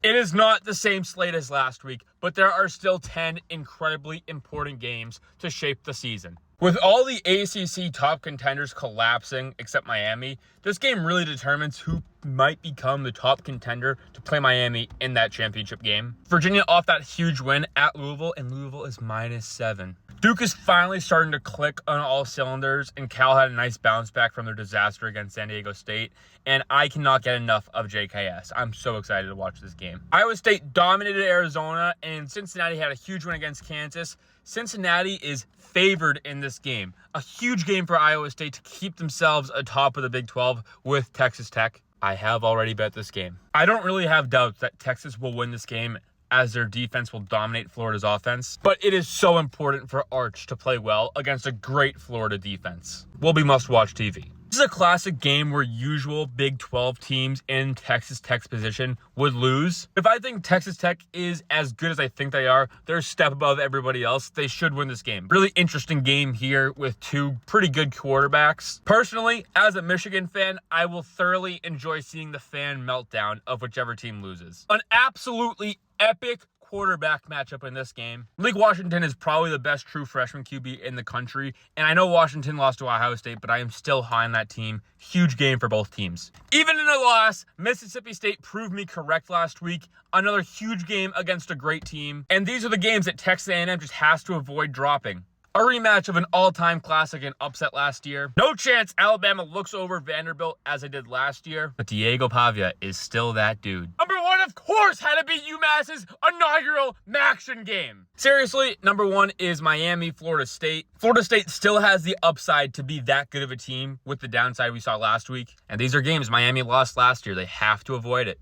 It is not the same slate as last week, but there are still 10 incredibly important games to shape the season. With all the ACC top contenders collapsing, except Miami, this game really determines who might become the top contender to play Miami in that championship game. Virginia off that huge win at Louisville, and Louisville is -7. Duke is finally starting to click on all cylinders, and Cal had a nice bounce back from their disaster against San Diego State, and I cannot get enough of JKS. I'm so excited to watch this game. Iowa State dominated Arizona, and Cincinnati had a huge win against Kansas. Cincinnati is favored in this game. A huge game for Iowa State to keep themselves atop of the Big 12 with Texas Tech. I have already bet this game. I don't really have doubts that Texas will win this game, as their defense will dominate Florida's offense. But it is so important for Arch to play well against a great Florida defense. Will be must-watch TV. This is a classic game where usual Big 12 teams in Texas Tech's position would lose. If I think Texas Tech is as good as I think they are, they're a step above everybody else. They should win this game. Really interesting game here with two pretty good quarterbacks. Personally, as a Michigan fan, I will thoroughly enjoy seeing the fan meltdown of whichever team loses. An absolutely epic quarterback matchup in this game. Malik Washington is probably the best true freshman QB in the country, and I know Washington lost to Ohio State, but I am still high on that team. Huge game for both teams. Even in a loss, Mississippi State proved me correct last week. Another huge game against a great team, and these are the games that Texas A&M just has to avoid dropping. A rematch of an all-time classic and upset last year. No chance Alabama looks over Vanderbilt as they did last year, but Diego Pavia is still that dude. Number one, of course, had to be UMass's inaugural Maction game. Seriously, number one is Miami, Florida State. Florida State still has the upside to be that good of a team with the downside we saw last week. And these are games Miami lost last year. They have to avoid it.